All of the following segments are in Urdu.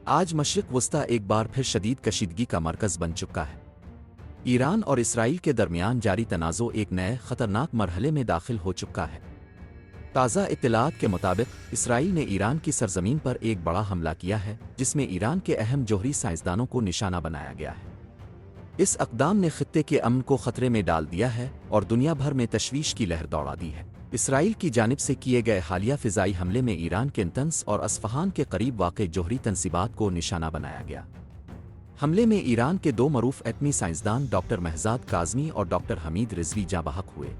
آج مشرق وسطی ایک بار پھر شدید کشیدگی کا مرکز بن چکا ہے۔ ایران اور اسرائیل کے درمیان جاری تنازع ایک نئے خطرناک مرحلے میں داخل ہو چکا ہے۔ تازہ اطلاعات کے مطابق اسرائیل نے ایران کی سرزمین پر ایک بڑا حملہ کیا ہے جس میں ایران کے اہم جوہری سائنسدانوں کو نشانہ بنایا گیا ہے۔ اس اقدام نے خطے کے امن کو خطرے میں ڈال دیا ہے اور دنیا بھر میں تشویش کی لہر دوڑا دی ہے۔ اسرائیل کی جانب سے کیے گئے حالیہ فضائی حملے میں ایران کے نطنز اور اصفہان کے قریب واقع جوہری تنصیبات کو نشانہ بنایا گیا۔ حملے میں ایران کے دو معروف ایٹمی سائنسدان ڈاکٹر مہرزاد کاظمی اور ڈاکٹر حمید رضوی جاں بحق ہوئے۔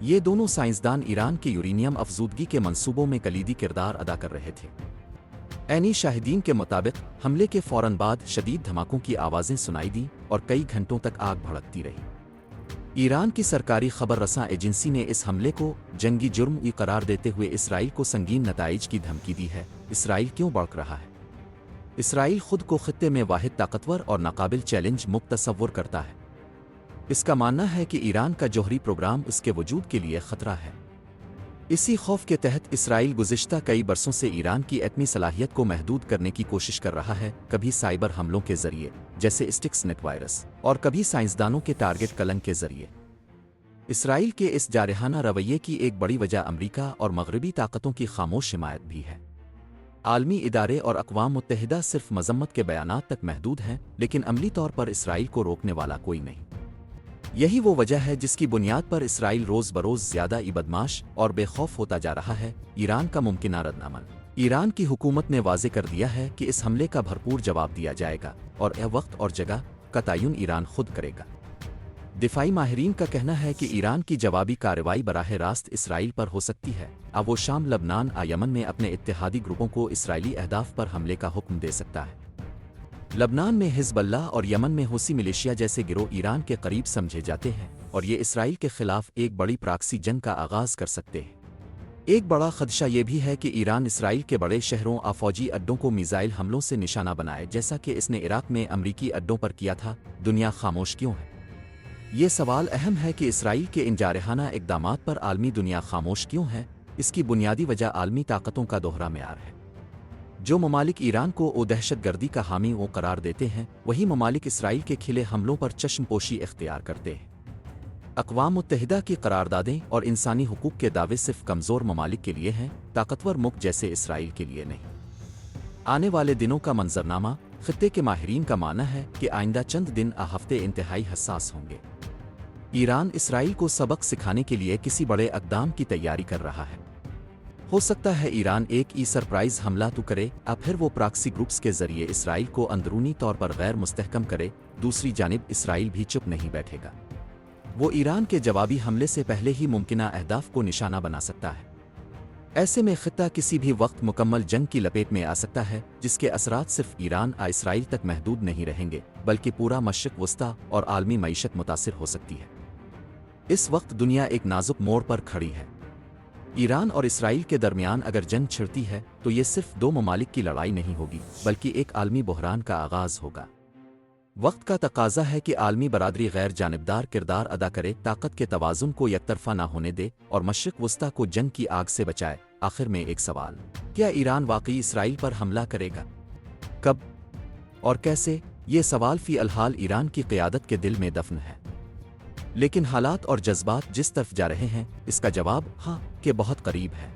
یہ دونوں سائنسدان ایران کے یورینیم افزودگی کے منصوبوں میں کلیدی کردار ادا کر رہے تھے۔ عینی شاہدین کے مطابق حملے کے فوراً بعد شدید دھماکوں کی آوازیں سنائی دیں اور کئی گھنٹوں تک آگ بھڑکتی رہی۔ ایران کی سرکاری خبر رساں ایجنسی نے اس حملے کو جنگی جرم قرار دیتے ہوئے اسرائیل کو سنگین نتائج کی دھمکی دی ہے۔ اسرائیل کیوں بڑک رہا ہے؟ اسرائیل خود کو خطے میں واحد طاقتور اور ناقابل چیلنج ملک تصور کرتا ہے۔ اس کا ماننا ہے کہ ایران کا جوہری پروگرام اس کے وجود کے لیے خطرہ ہے۔ اسی خوف کے تحت اسرائیل گزشتہ کئی برسوں سے ایران کی ایٹمی صلاحیت کو محدود کرنے کی کوشش کر رہا ہے، کبھی سائبر حملوں کے ذریعے جیسے اسٹکس نیٹ وائرس اور کبھی سائنسدانوں کے ٹارگٹ کلنگ کے ذریعے۔ اسرائیل کے اس جارحانہ رویے کی ایک بڑی وجہ امریکہ اور مغربی طاقتوں کی خاموش حمایت بھی ہے۔ عالمی ادارے اور اقوام متحدہ صرف مذمت کے بیانات تک محدود ہیں، لیکن عملی طور پر اسرائیل کو روکنے والا کوئی نہیں۔ یہی وہ وجہ ہے جس کی بنیاد پر اسرائیل روز بروز زیادہ بدمعاش اور بے خوف ہوتا جا رہا ہے۔ ایران کا ممکنہ رد عمل۔ ایران کی حکومت نے واضح کر دیا ہے کہ اس حملے کا بھرپور جواب دیا جائے گا اور وقت اور جگہ کا تعین ایران خود کرے گا۔ دفاعی ماہرین کا کہنا ہے کہ ایران کی جوابی کارروائی براہ راست اسرائیل پر ہو سکتی ہے۔ اب وہ شام، لبنان اور یمن میں اپنے اتحادی گروپوں کو اسرائیلی اہداف پر حملے کا حکم دے سکتا ہے۔ لبنان میں حزب اللہ اور یمن میں حوثی ملیشیا جیسے گروہ ایران کے قریب سمجھے جاتے ہیں اور یہ اسرائیل کے خلاف ایک بڑی پراکسی جنگ کا آغاز کر سکتے ہیں۔ ایک بڑا خدشہ یہ بھی ہے کہ ایران اسرائیل کے بڑے شہروں اور فوجی اڈوں کو میزائل حملوں سے نشانہ بنائے، جیسا کہ اس نے عراق میں امریکی اڈوں پر کیا تھا۔ دنیا خاموش کیوں ہے؟ یہ سوال اہم ہے کہ اسرائیل کے ان جارحانہ اقدامات پر عالمی دنیا خاموش کیوں ہے۔ اس کی بنیادی وجہ عالمی طاقتوں کا دوہرا معیار ہے۔ جو ممالک ایران کو دہشت گردی کا حامی قرار دیتے ہیں، وہی ممالک اسرائیل کے کھلے حملوں پر چشم پوشی اختیار کرتے ہیں۔ اقوام متحدہ کی قراردادیں اور انسانی حقوق کے دعوے صرف کمزور ممالک کے لیے ہیں، طاقتور ملک جیسے اسرائیل کے لیے نہیں۔ آنے والے دنوں کا منظرنامہ، خطے کے ماہرین کا ماننا ہے کہ آئندہ چند دن ہفتے انتہائی حساس ہوں گے۔ ایران اسرائیل کو سبق سکھانے کے لیے کسی بڑے اقدام کی تیاری کر رہا ہے۔ ہو سکتا ہے ایران ایک سرپرائز حملہ تو کرے، پھر وہ پراکسی گروپس کے ذریعے اسرائیل کو اندرونی طور پر غیر مستحکم کرے۔ دوسری جانب اسرائیل بھی چپ نہیں بیٹھے گا۔ وہ ایران کے جوابی حملے سے پہلے ہی ممکنہ اہداف کو نشانہ بنا سکتا ہے۔ ایسے میں خطہ کسی بھی وقت مکمل جنگ کی لپیٹ میں آ سکتا ہے، جس کے اثرات صرف ایران اور اسرائیل تک محدود نہیں رہیں گے، بلکہ پورا مشرق وسطی اور عالمی معیشت متاثر ہو سکتی ہے۔ اس وقت دنیا ایک نازک موڑ پر کھڑی ہے۔ ایران اور اسرائیل کے درمیان اگر جنگ چھڑتی ہے تو یہ صرف دو ممالک کی لڑائی نہیں ہوگی، بلکہ ایک عالمی بحران کا آغاز ہوگا۔ وقت کا تقاضا ہے کہ عالمی برادری غیر جانبدار کردار ادا کرے، طاقت کے توازن کو یک طرفہ نہ ہونے دے اور مشرق وسطی کو جنگ کی آگ سے بچائے۔ آخر میں ایک سوال: کیا ایران واقعی اسرائیل پر حملہ کرے گا؟ کب اور کیسے؟ یہ سوال فی الحال ایران کی قیادت کے دل میں دفن ہے، لیکن حالات اور جذبات جس طرف جا رہے ہیں، اس کا جواب ہاں کے بہت قریب ہے۔